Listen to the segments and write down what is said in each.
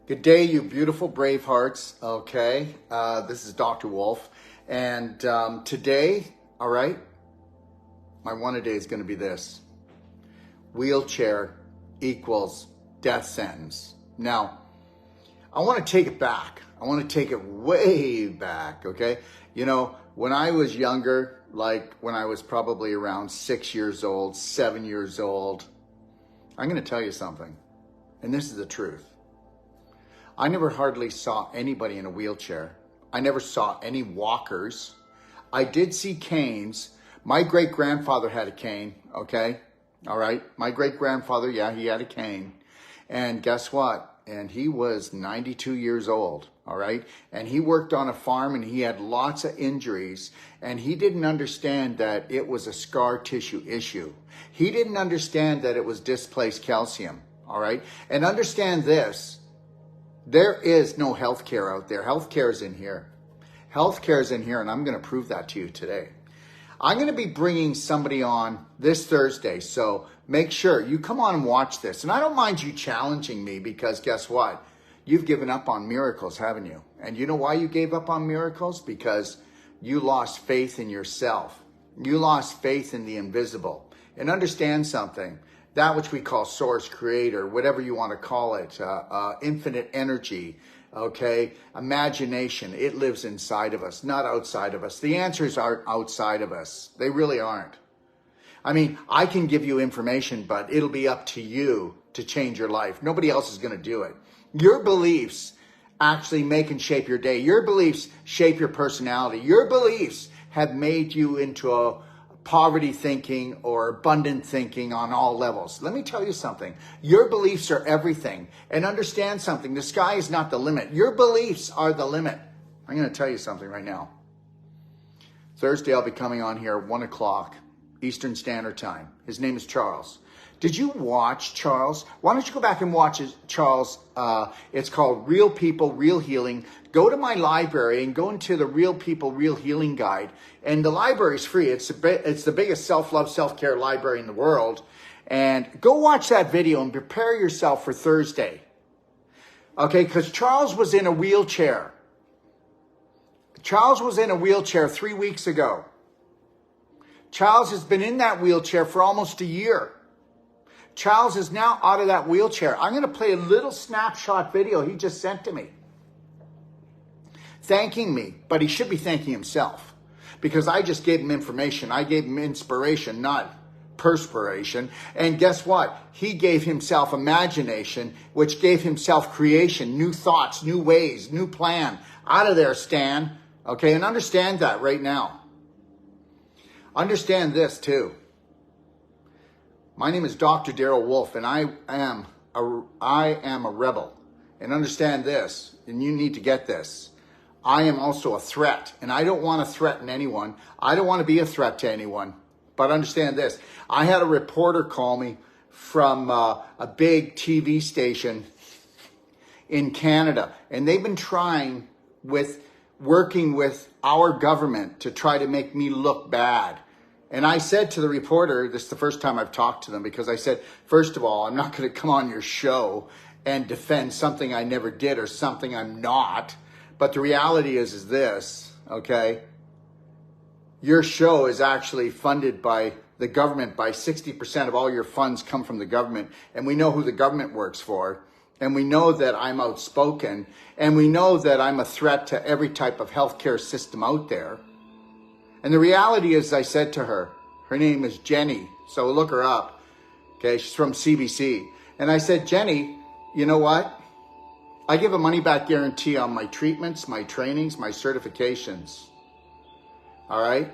Good day, you beautiful brave hearts. Okay, this is Dr. Wolf, and today, all right, my one-a-day is going to be this: wheelchair equals death sentence. Now, I want to take it back. I want to take it way back. Okay, you know, when I was younger, like when I was probably around 6 years old, 7 years old, I'm going to tell you something, and this is the truth. I never hardly saw anybody in a wheelchair. I never saw any walkers. I did see canes. My great-grandfather had a cane, okay? All right? My great-grandfather, yeah, he had a cane. And guess what? And he was 92 years old, all right? And he worked on a farm and he had lots of injuries. And he didn't understand that it was a scar tissue issue. He didn't understand that it was displaced calcium, all right? And understand this. There is no healthcare out there. Healthcare is in here. Healthcare is in here, and I'm going to prove that to you today. I'm going to be bringing somebody on this Thursday, so make sure you come on and watch this. And I don't mind you challenging me because guess what? You've given up on miracles, haven't you? And you know why you gave up on miracles? Because you lost faith in yourself. You lost faith in the invisible. And understand something. That which we call source, creator, whatever you want to call it, infinite energy, okay, imagination, it lives inside of us, not outside of us. The answers aren't outside of us. They really aren't. I mean, I can give you information, but it'll be up to you to change your life. Nobody else is going to do it. Your beliefs actually make and shape your day. Your beliefs shape your personality. Your beliefs have made you into a poverty thinking or abundant thinking on all levels. Let me tell you something. Your beliefs are everything. And understand something. The sky is not the limit. Your beliefs are the limit. I'm going to tell you something right now. Thursday, I'll be coming on here at 1 o'clock Eastern Standard Time. His name is Charles. Did you watch Charles? Why don't you go back and watch Charles? It's called Real People, Real Healing. Go to my library and go into the Real People, Real Healing Guide. And the library is free. It's the biggest self-love, self-care library in the world. And go watch that video and prepare yourself for Thursday. Okay, because Charles was in a wheelchair. Charles was in a wheelchair 3 weeks ago. Charles has been in that wheelchair for almost a year. Charles is now out of that wheelchair. I'm going to play a little snapshot video he just sent to me. Thanking me, but he should be thanking himself. Because I just gave him information. I gave him inspiration, not perspiration. And guess what? He gave himself imagination, which gave himself creation, new thoughts, new ways, new plan. Out of there, Stan. Okay, and understand that right now. Understand this too. My name is Dr. Darrell Wolf, and I am a rebel. And understand this, and you need to get this. I am also a threat, and I don't want to threaten anyone. I don't want to be a threat to anyone. But understand this. I had a reporter call me from a big TV station in Canada, and they've been working with our government to try to make me look bad. And I said to the reporter, this is the first time I've talked to them, because I said, first of all, I'm not going to come on your show and defend something I never did or something I'm not. But the reality is this, okay? Your show is actually funded by the government. By 60% of all your funds come from the government. And we know who the government works for. And we know that I'm outspoken. And we know that I'm a threat to every type of healthcare system out there. And the reality is, I said to her, her name is Jenny, so look her up. Okay, she's from CBC. And I said, Jenny, you know what? I give a money-back guarantee on my treatments, my trainings, my certifications. All right?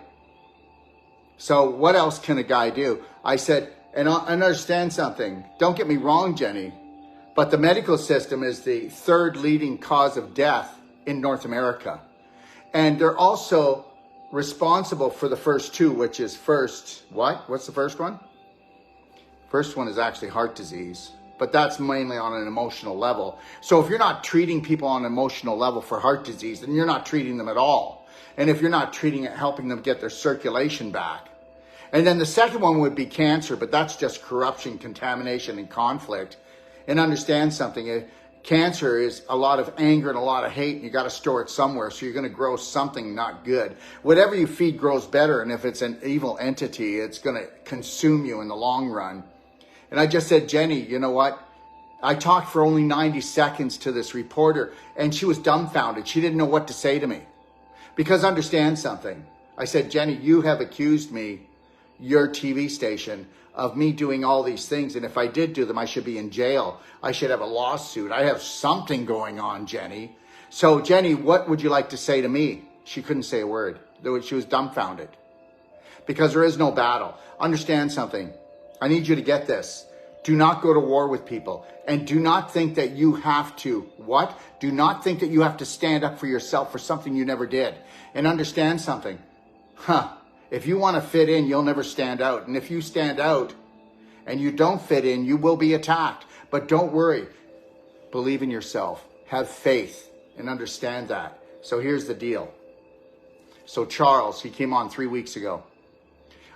So what else can a guy do? I said, and understand something. Don't get me wrong, Jenny, but the medical system is the third leading cause of death in North America. And they're also responsible for the first two, which is first, what? What's the first one? First one is actually heart disease, but that's mainly on an emotional level. So if you're not treating people on an emotional level for heart disease, then you're not treating them at all. And if you're not treating it, helping them get their circulation back. And then the second one would be cancer, but that's just corruption, contamination, and conflict. And understand something, Cancer is a lot of anger and a lot of hate, and you got to store it somewhere. So you're going to grow something not good. Whatever you feed grows better, and if it's an evil entity, it's going to consume you in the long run. And I just said, Jenny, you know what? I talked for only 90 seconds to this reporter, and she was dumbfounded. She didn't know what to say to me. Because understand something. I said, Jenny, you have accused me, your TV station, of me doing all these things. And if I did do them, I should be in jail. I should have a lawsuit. I have something going on, Jenny. So, Jenny, what would you like to say to me? She couldn't say a word. She was dumbfounded. Because there is no battle. Understand something. I need you to get this. Do not go to war with people. And do not think that you have to, what? Do not think that you have to stand up for yourself for something you never did. And understand something. If you want to fit in, you'll never stand out. And if you stand out and you don't fit in, you will be attacked. But don't worry. Believe in yourself. Have faith and understand that. So here's the deal. So Charles, he came on 3 weeks ago.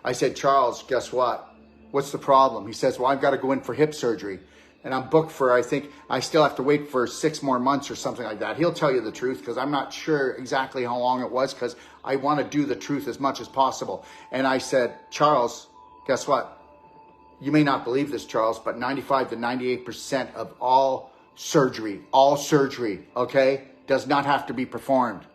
I said, Charles, guess what? What's the problem? He says, well, I've got to go in for hip surgery. And I'm booked for, I think, I still have to wait for 6 more months or something like that. He'll tell you the truth because I'm not sure exactly how long it was because I want to do the truth as much as possible. And I said, Charles, guess what? You may not believe this, Charles, but 95 to 98% of all surgery, okay, does not have to be performed.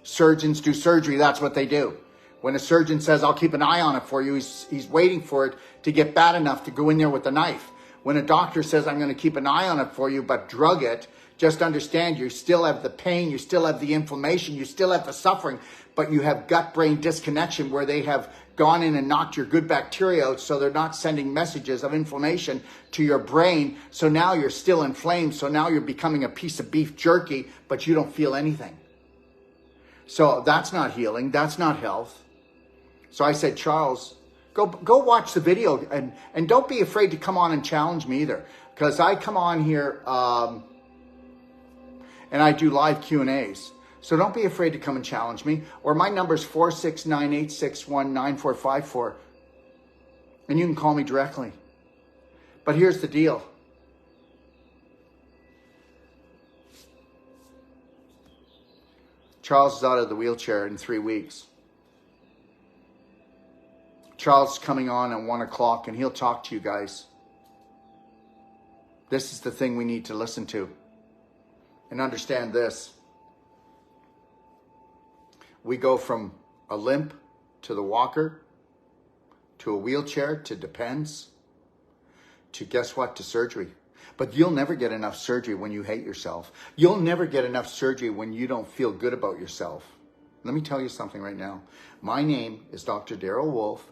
Surgeons do surgery. That's what they do. When a surgeon says, I'll keep an eye on it for you, he's waiting for it to get bad enough to go in there with a knife. When a doctor says, I'm going to keep an eye on it for you, but drug it, just understand you still have the pain, you still have the inflammation, you still have the suffering, but you have gut-brain disconnection where they have gone in and knocked your good bacteria out so they're not sending messages of inflammation to your brain. So now you're still inflamed. So now you're becoming a piece of beef jerky, but you don't feel anything. So that's not healing. That's not health. So I said, Charles, Go watch the video and don't be afraid to come on and challenge me either. Because I come on here and I do live Q&As. So don't be afraid to come and challenge me. Or my number is 469-861-9454. And you can call me directly. But here's the deal. Charles is out of the wheelchair in 3 weeks. Charles is coming on at 1 o'clock and he'll talk to you guys. This is the thing we need to listen to. And understand this. We go from a limp to the walker, to a wheelchair, to depends, to guess what, to surgery. But you'll never get enough surgery when you hate yourself. You'll never get enough surgery when you don't feel good about yourself. Let me tell you something right now. My name is Dr. Daryl Wolf.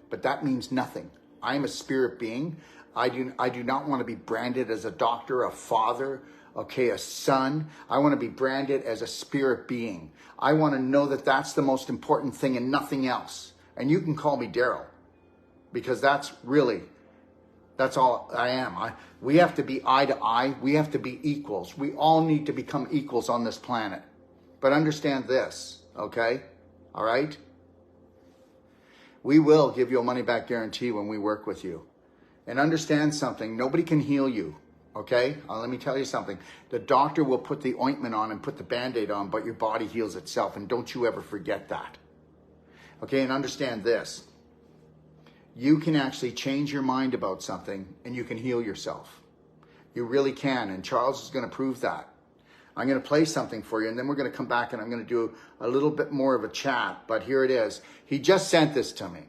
But that means nothing. I am a spirit being. I do not want to be branded as a doctor, a father, okay, a son. I want to be branded as a spirit being. I want to know that that's the most important thing and nothing else. And you can call me Daryl because that's all I am. We have to be eye to eye. We have to be equals. We all need to become equals on this planet. But understand this, okay? All right? We will give you a money-back guarantee when we work with you. And understand something, nobody can heal you, okay? Let me tell you something. The doctor will put the ointment on and put the Band-Aid on, but your body heals itself, and don't you ever forget that. Okay, and understand this. You can actually change your mind about something, and you can heal yourself. You really can, and Charles is going to prove that. I'm going to play something for you, and then we're going to come back and I'm going to do a little bit more of a chat. But here it is. He just sent this to me.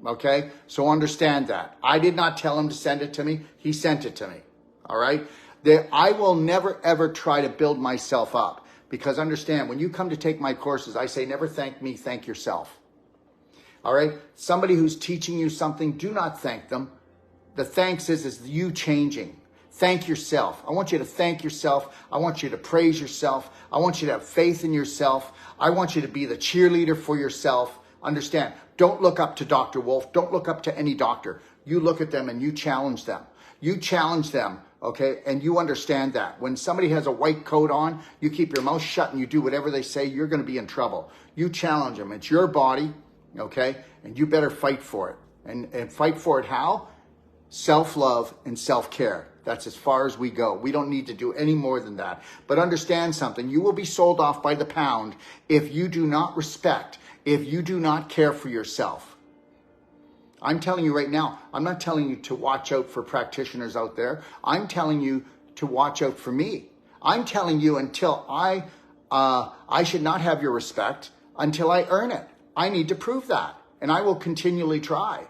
Okay? So understand that. I did not tell him to send it to me. He sent it to me. All right? I will never, ever try to build myself up. Because understand, when you come to take my courses, I say never thank me, thank yourself. All right? Somebody who's teaching you something, do not thank them. The thanks is you changing. Thank yourself. I want you to thank yourself. I want you to praise yourself. I want you to have faith in yourself. I want you to be the cheerleader for yourself. Understand, don't look up to Dr. Wolf. Don't look up to any doctor. You look at them and you challenge them. You challenge them, okay? And you understand that. When somebody has a white coat on, you keep your mouth shut and you do whatever they say, you're going to be in trouble. You challenge them. It's your body, okay? And you better fight for it. And fight for it how? Self-love and self-care. That's as far as we go. We don't need to do any more than that. But understand something. You will be sold off by the pound if you do not respect, if you do not care for yourself. I'm telling you right now, I'm not telling you to watch out for practitioners out there. I'm telling you to watch out for me. I'm telling you until I should not have your respect until I earn it. I need to prove that, and I will continually try.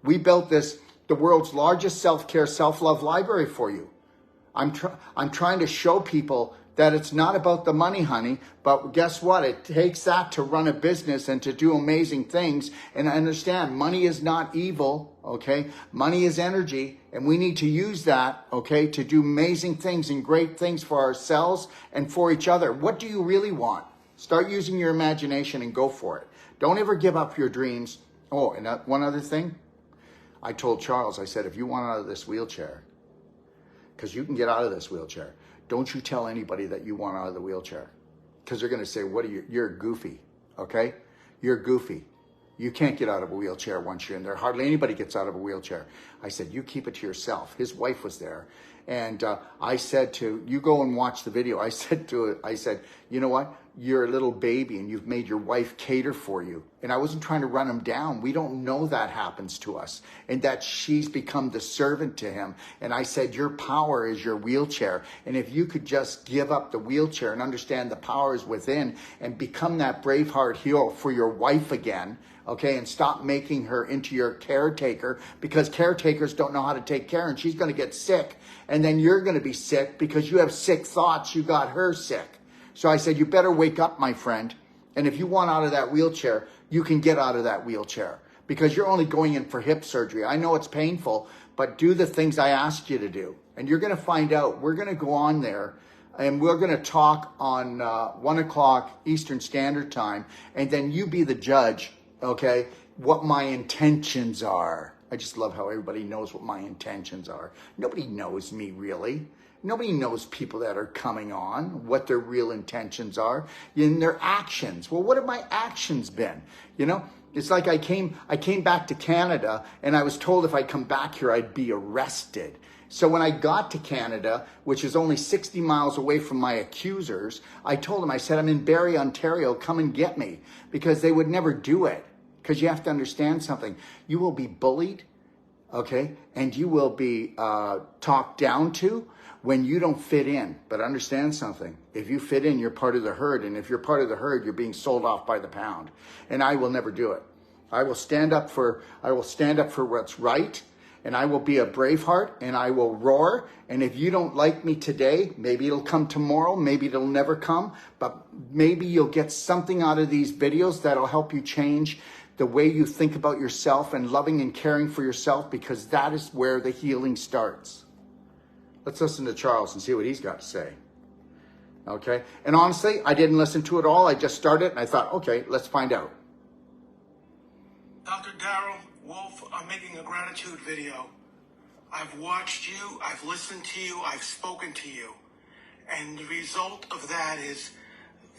We built the world's largest self-care, self-love library for you. I'm trying to show people that it's not about the money, honey, but guess what? It takes that to run a business and to do amazing things. And I understand money is not evil, okay? Money is energy, and we need to use that, okay, to do amazing things and great things for ourselves and for each other. What do you really want? Start using your imagination and go for it. Don't ever give up your dreams. Oh, and one other thing. I told Charles, I said, if you want out of this wheelchair, because you can get out of this wheelchair, don't you tell anybody that you want out of the wheelchair. Because they're going to say, what are you? You're goofy, okay? You're goofy. You can't get out of a wheelchair once you're in there. Hardly anybody gets out of a wheelchair. I said, you keep it to yourself. His wife was there. And I said you go and watch the video. I said you know what? You're a little baby and you've made your wife cater for you. And I wasn't trying to run him down. We don't know that happens to us and that she's become the servant to him. And I said, your power is your wheelchair. And if you could just give up the wheelchair and understand the power is within and become that BraveHeart hero for your wife again, okay, and stop making her into your caretaker, because caretakers don't know how to take care and she's going to get sick. And then you're going to be sick because you have sick thoughts. You got her sick. So I said, you better wake up, my friend. And if you want out of that wheelchair, you can get out of that wheelchair because you're only going in for hip surgery. I know it's painful, but do the things I asked you to do. And you're going to find out. We're going to go on there and we're going to talk on 1 o'clock Eastern Standard Time. And then you be the judge, okay, what my intentions are. I just love how everybody knows what my intentions are. Nobody knows me really. Nobody knows people that are coming on, what their real intentions are in their actions. Well, what have my actions been? You know, it's like I came back to Canada and I was told if I come back here, I'd be arrested. So when I got to Canada, which is only 60 miles away from my accusers, I told them, I said, I'm in Barrie, Ontario, come and get me, because they would never do it. Because you have to understand something. You will be bullied, okay? And you will be talked down to when you don't fit in. But understand something. If you fit in, you're part of the herd. And if you're part of the herd, you're being sold off by the pound. And I will never do it. I will stand up for what's right. And I will be a BraveHeart and I will roar. And if you don't like me today, maybe it'll come tomorrow, maybe it'll never come, but maybe you'll get something out of these videos that'll help you change the way you think about yourself and loving and caring for yourself, because that is where the healing starts. Let's listen to Charles and see what he's got to say. Okay? And honestly, I didn't listen to it all. I just started and I thought, okay, let's find out. Dr. Darryl Wolf, I'm making a gratitude video. I've watched you, I've listened to you, I've spoken to you. And the result of that is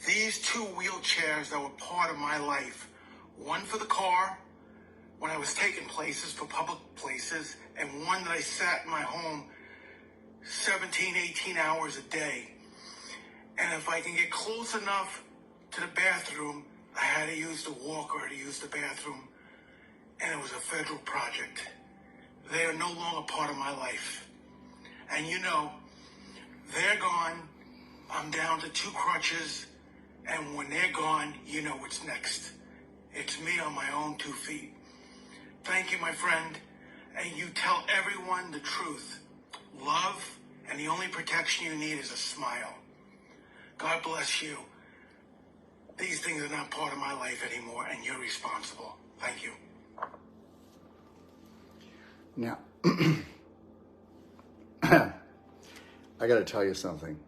these 2 wheelchairs that were part of my life. One for the car, when I was taking places for public places, and one that I sat in my home 17, 18 hours a day. And if I can get close enough to the bathroom, I had to use the walker to use the bathroom. And it was a federal project. They are no longer part of my life. And you know, they're gone. I'm down to 2 crutches. And when they're gone, you know what's next. It's me on my own 2 feet. Thank you, my friend. And you tell everyone the truth. Love, and the only protection you need is a smile. God bless you. These things are not part of my life anymore, and you're responsible. Thank you. Now, I got to tell you something.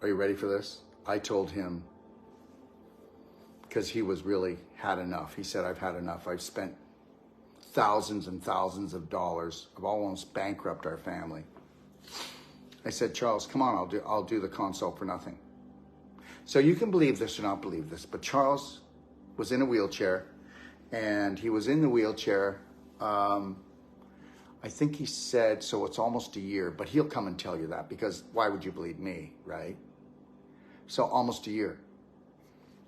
Are you ready for this? I told him, because he was really had enough. He said, I've had enough. I've spent thousands and thousands of dollars. I've almost bankrupted our family. I said, Charles, come on, I'll do the consult for nothing. So you can believe this or not believe this, but Charles was in a wheelchair, and he was in the wheelchair. I think he said, so it's almost a year, but he'll come and tell you that, because why would you believe me, right? So almost a year.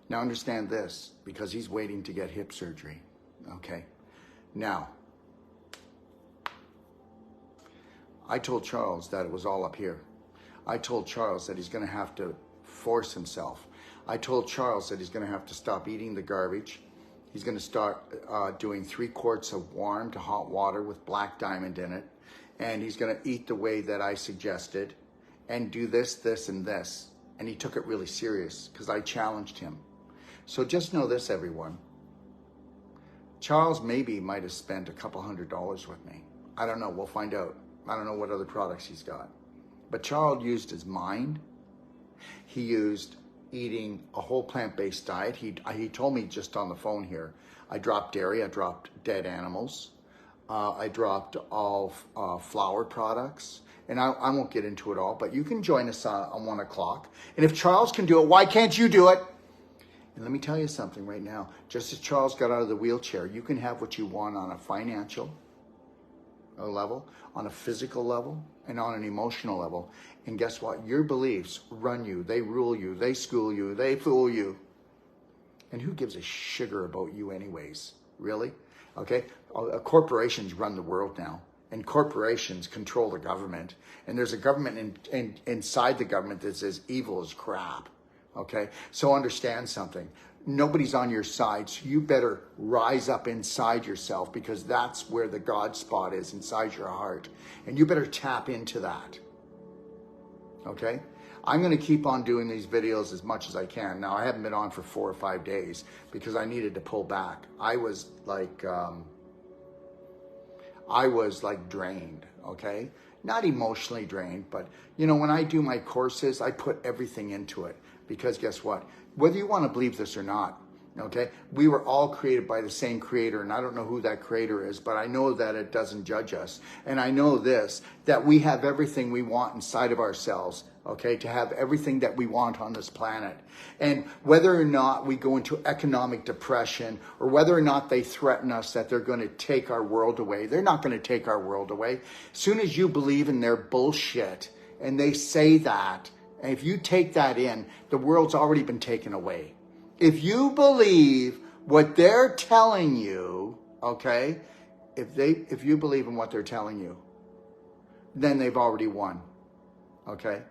Now understand this, because he's waiting to get hip surgery, okay? Now, I told Charles that it was all up here. I told Charles that he's gonna have to force himself. I told Charles that he's gonna have to stop eating the garbage. He's gonna start doing 3 quarts of warm to hot water with black diamond in it. And he's gonna eat the way that I suggested and do this, this, and this. And he took it really serious because I challenged him. So just know this, everyone. Charles maybe might have spent a couple $100 with me. I don't know, we'll find out. I don't know what other products he's got. But Charles used his mind. He used eating a whole plant-based diet. He told me just on the phone here, I dropped dairy, I dropped dead animals, I dropped all flour products, and I won't get into it all, but you can join us on 1 o'clock. And if Charles can do it, why can't you do it? And let me tell you something right now. Just as Charles got out of the wheelchair, you can have what you want on a financial level, on a physical level, and on an emotional level. And guess what? Your beliefs run you. They rule you. They school you. They fool you. And who gives a sugar about you anyways? Really? Okay? Corporations run the world now. And corporations control the government. And there's a government inside the government that's as evil as crap. Okay? So understand something. Nobody's on your side, so you better rise up inside yourself, because that's where the God spot is, inside your heart. And you better tap into that. Okay? I'm going to keep on doing these videos as much as I can. Now, I haven't been on for 4 or 5 days because I needed to pull back. I was like drained, okay? Not emotionally drained, but you know, when I do my courses, I put everything into it, because guess what? Whether you want to believe this or not, okay? We were all created by the same creator, and I don't know who that creator is, but I know that it doesn't judge us. And I know this, that we have everything we want inside of ourselves, okay? To have everything that we want on this planet. And whether or not we go into economic depression, or whether or not they threaten us that they're going to take our world away, they're not going to take our world away. As soon as you believe in their bullshit, and they say that, and if you take that in, the world's already been taken away. If you believe what they're telling you, okay, if you believe in what they're telling you, then they've already won, okay?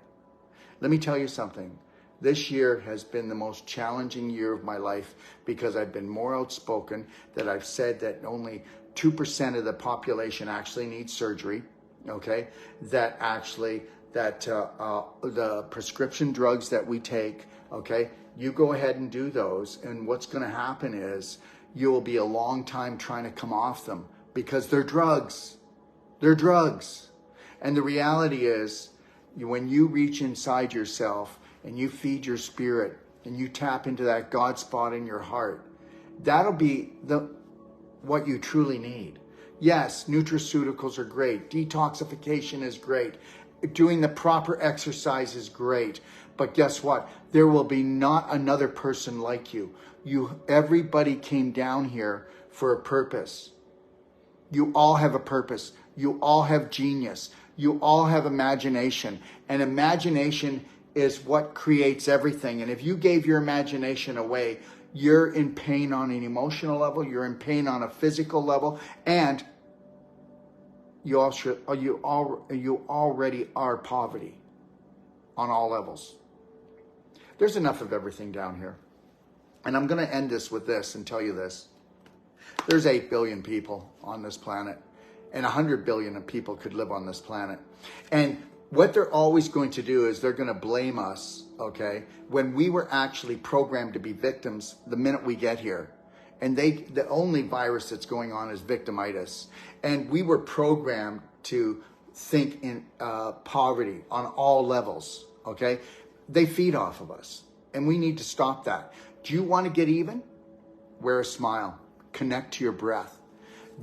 Let me tell you something. This year has been the most challenging year of my life, because I've been more outspoken, that I've said that only 2% of the population actually needs surgery, okay? That actually, the prescription drugs that we take, okay, you go ahead and do those, and what's going to happen is you will be a long time trying to come off them, because they're drugs. They're drugs. And the reality is, when you reach inside yourself and you feed your spirit and you tap into that God spot in your heart, that'll be what you truly need. Yes, nutraceuticals are great. Detoxification is great. Doing the proper exercise is great. But guess what? There will be not another person like you. Everybody came down here for a purpose. You all have a purpose. You all have genius. You all have imagination. And imagination is what creates everything. And if you gave your imagination away, you're in pain on an emotional level. You're in pain on a physical level. And you already are poverty on all levels. There's enough of everything down here. And I'm going to end this with this and tell you this. There's 8 billion people on this planet, and 100 billion of people could live on this planet. And what they're always going to do is they're going to blame us, okay, when we were actually programmed to be victims the minute we get here. And the only virus that's going on is victimitis. And we were programmed to think in poverty on all levels, okay? They feed off of us, and we need to stop that. Do you want to get even? Wear a smile. Connect to your breath.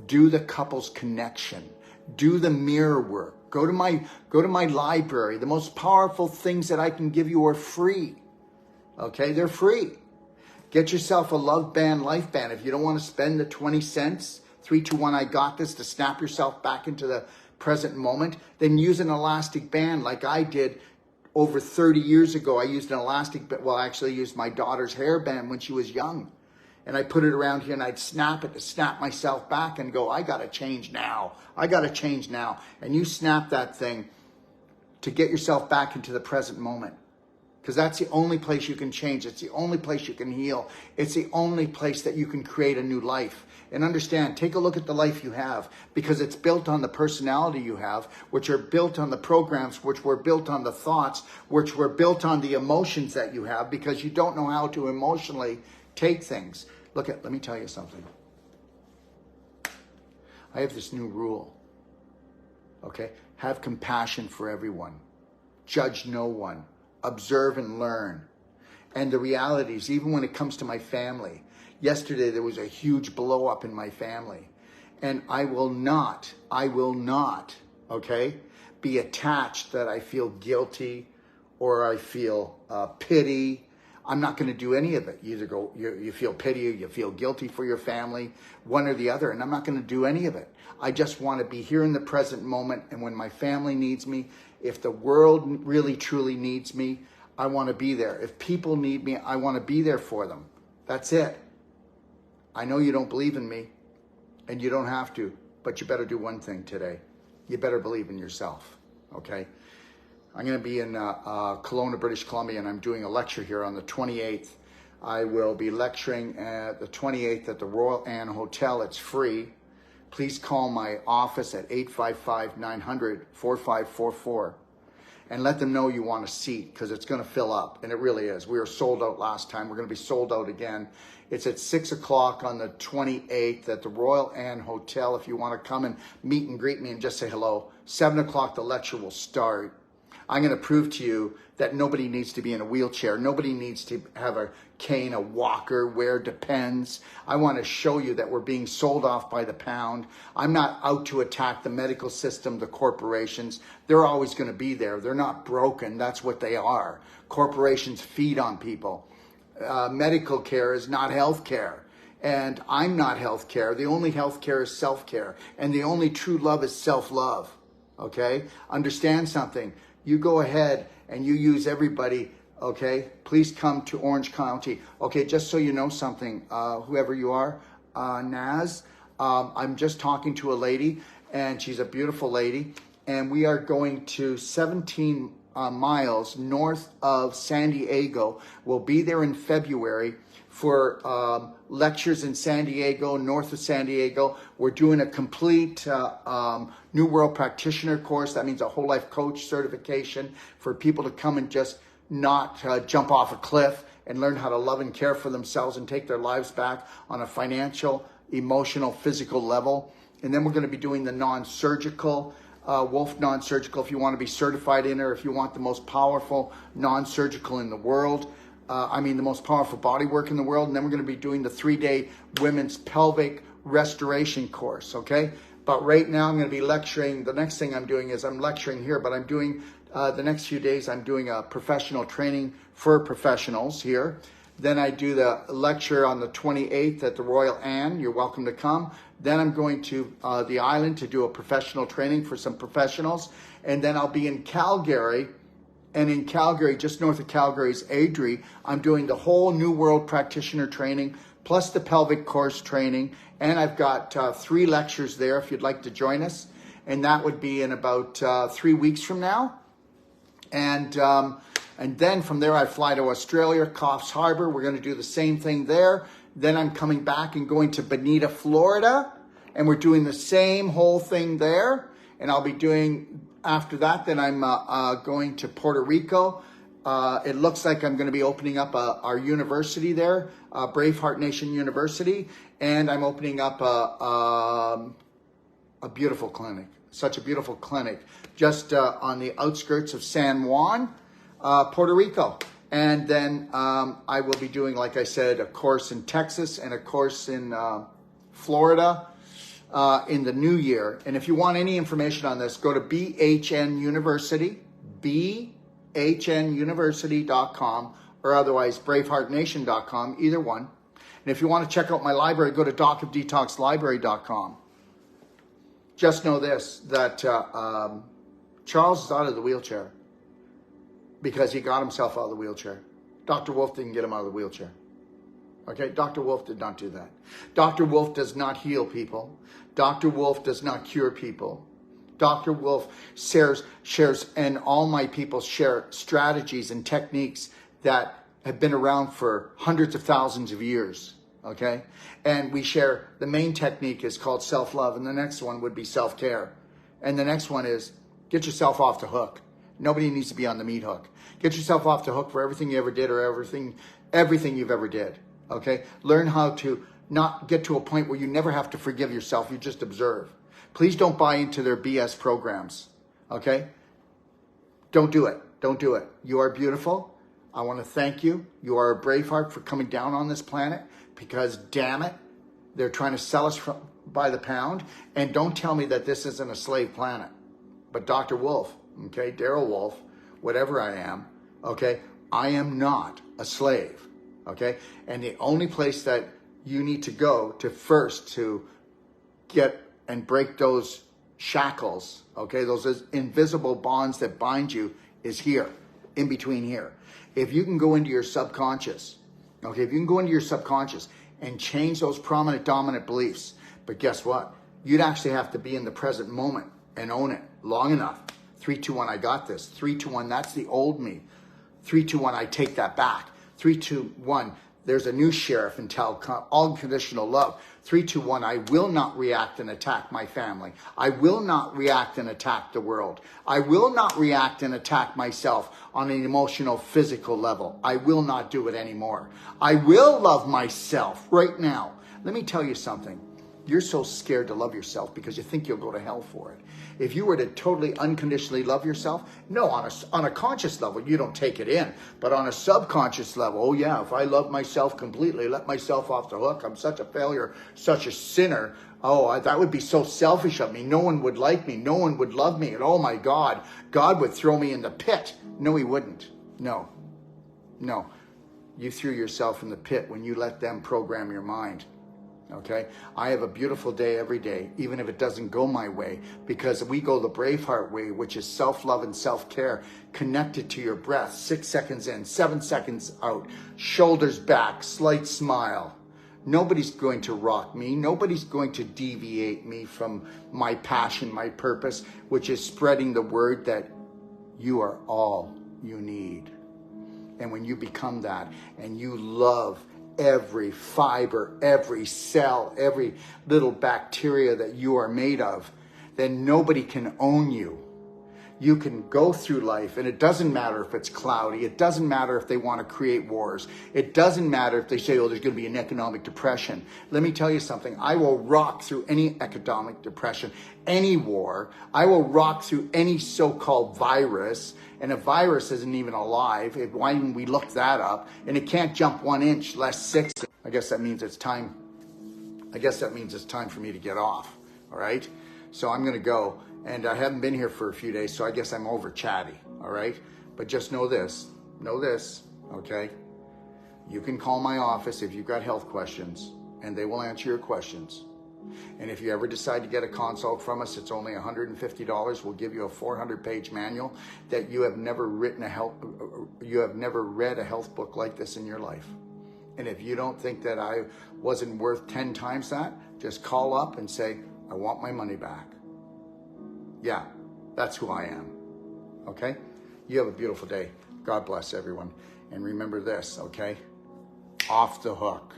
Do the couples connection. Do the mirror work. Go to my library. The most powerful things that I can give you are free. Okay, they're free. Get yourself a love band, life band. If you don't want to spend the 20 cents, 3, 2, 1, I got this, to snap yourself back into the present moment. Then use an elastic band like I did over 30 years ago. I used an elastic band. Well, I actually used my daughter's hairband when she was young. And I put it around here and I'd snap it to snap myself back and go, I got to change now. I got to change now. And you snap that thing to get yourself back into the present moment. Because that's the only place you can change. It's the only place you can heal. It's the only place that you can create a new life. And understand, take a look at the life you have, because it's built on the personality you have, which are built on the programs, which were built on the thoughts, which were built on the emotions that you have, because you don't know how to emotionally take things. Let me tell you something. I have this new rule. Okay? Have compassion for everyone. Judge no one. Observe and learn. And the reality is, even when it comes to my family, yesterday there was a huge blow up in my family. And I will not, okay, be attached that I feel guilty or I feel pity. I'm not going to do any of it. You either go, you feel pity or you feel guilty for your family, one or the other, and I'm not going to do any of it. I just want to be here in the present moment, and when my family needs me, if the world really truly needs me, I want to be there. If people need me, I want to be there for them. That's it. I know you don't believe in me, and you don't have to, but you better do one thing today. You better believe in yourself, okay? I'm going to be in Kelowna, British Columbia, and I'm doing a lecture here on the 28th. I will be lecturing at the 28th at the Royal Anne Hotel. It's free. Please call my office at 855-900-4544 and let them know you want a seat, because it's going to fill up, and it really is. We were sold out last time. We're going to be sold out again. It's at 6 o'clock on the 28th at the Royal Anne Hotel. If you want to come and meet and greet me and just say hello. 7 o'clock, the lecture will start. I'm going to prove to you that nobody needs to be in a wheelchair. Nobody needs to have a cane, a walker, wear Depends. I want to show you that we're being sold off by the pound. I'm not out to attack the medical system, the corporations. They're always going to be there. They're not broken. That's what they are. Corporations feed on people. Medical care is not health care. And I'm not health care. The only health care is self-care. And the only true love is self-love. Okay? Understand something. You go ahead and you use everybody, okay? Please come to Orange County. Okay, just so you know something, whoever you are, Naz, I'm just talking to a lady, and she's a beautiful lady, and we are going to 17 miles north of San Diego. We'll be there in February for lectures in San Diego, north of San Diego. We're doing a complete New World Practitioner course. That means a whole life coach certification for people to come and just not jump off a cliff and learn how to love and care for themselves and take their lives back on a financial, emotional, physical level. And then we're going to be doing the non-surgical, Wolf non-surgical, if you want to be certified in, or if you want the most powerful non-surgical in the world. The most powerful body work in the world. And then we're going to be doing the 3-day women's pelvic restoration course, okay? But right now I'm going to be lecturing. The next thing I'm doing is I'm lecturing here, but I'm doing, the next few days, I'm doing a professional training for professionals here. Then I do the lecture on the 28th at the Royal Anne. You're welcome to come. Then I'm going to the island to do a professional training for some professionals. And then I'll be in Calgary. And in Calgary, just north of Calgary's Adrie, I'm doing the whole New World Practitioner training, plus the pelvic course training. And I've got 3 lectures there if you'd like to join us. And that would be in about 3 weeks from now. And then from there, I fly to Australia, Coffs Harbour. We're going to do the same thing there. Then I'm coming back and going to Bonita, Florida. And we're doing the same whole thing there. And I'll be doing... After that, then I'm going to Puerto Rico. It looks like I'm going to be opening up our university there, BraveHeart Nation University, and I'm opening up a beautiful clinic, such a beautiful clinic, just on the outskirts of San Juan, Puerto Rico. And then I will be doing, like I said, a course in Texas and a course in Florida. In the new year. And if you want any information on this, go to BHN University, BHNuniversity.com, or otherwise BraveHeartNation.com, either one. And if you want to check out my library, go to docofdetoxlibrary.com. Just know this, that Charles is out of the wheelchair because he got himself out of the wheelchair. Dr. Wolf didn't get him out of the wheelchair. Okay, Dr. Wolf did not do that. Dr. Wolf does not heal people. Dr. Wolf does not cure people. Dr. Wolf shares, and all my people share strategies and techniques that have been around for hundreds of thousands of years, okay? And we share, the main technique is called self-love, and the next one would be self-care. And the next one is get yourself off the hook. Nobody needs to be on the meat hook. Get yourself off the hook for everything you ever did or everything you've ever did. Okay? Learn how to not get to a point where you never have to forgive yourself. You just observe. Please don't buy into their BS programs. Okay? Don't do it. Don't do it. You are beautiful. I want to thank you. You are a BraveHeart for coming down on this planet because, damn it, they're trying to sell us by the pound. And don't tell me that this isn't a slave planet. But Dr. Wolf, okay, Daryl Wolf, whatever I am, okay, I am not a slave. Okay, and the only place that you need to go to first to get and break those shackles, okay, those invisible bonds that bind you is here, in between here. If you can go into your subconscious, okay, if you can go into your subconscious and change those prominent dominant beliefs, but guess what? You'd actually have to be in the present moment and own it long enough. 3, 2, 1, I got this. 3, 2, 1, that's the old me. 3, 2, 1, I take that back. 3, 2, 1, there's a new sheriff and tell unconditional love. 3, 2, 1, I will not react and attack my family. I will not react and attack the world. I will not react and attack myself on an emotional, physical level. I will not do it anymore. I will love myself right now. Let me tell you something. You're so scared to love yourself because you think you'll go to hell for it. If you were to totally unconditionally love yourself, no, on a conscious level, you don't take it in. But on a subconscious level, oh yeah, if I love myself completely, let myself off the hook, I'm such a failure, such a sinner. Oh, that would be so selfish of me. No one would like me. No one would love me. And oh my God, God would throw me in the pit. No, he wouldn't. No. You threw yourself in the pit when you let them program your mind. Okay, I have a beautiful day every day, even if it doesn't go my way, because we go the BraveHeart way, which is self-love and self-care, connected to your breath. 6 seconds in, 7 seconds out, shoulders back, slight smile. Nobody's going to rock me. Nobody's going to deviate me from my passion, my purpose, which is spreading the word that you are all you need. And when you become that and you love every fiber, every cell, every little bacteria that you are made of, then nobody can own you. You can go through life, and it doesn't matter if it's cloudy. It doesn't matter if they want to create wars. It doesn't matter if they say, oh, there's going to be an economic depression. Let me tell you something. I will rock through any economic depression, any war. I will rock through any so-called virus. And a virus isn't even alive. Why didn't we look that up? And it can't jump 1 inch, less 6. I guess that means it's time. I guess that means it's time for me to get off. All right. So I'm going to go. And I haven't been here for a few days, so I guess I'm over chatty, all right? But just know this, okay? You can call my office if you've got health questions, and they will answer your questions. And if you ever decide to get a consult from us, it's only $150. We'll give you a 400-page manual that you have never read a health book like this in your life. And if you don't think that I wasn't worth 10 times that, just call up and say, I want my money back. Yeah, that's who I am, okay? You have a beautiful day. God bless everyone. And remember this, okay? Off the hook,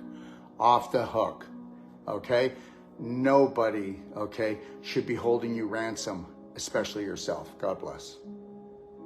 okay? Nobody, okay, should be holding you ransom, especially yourself. God bless.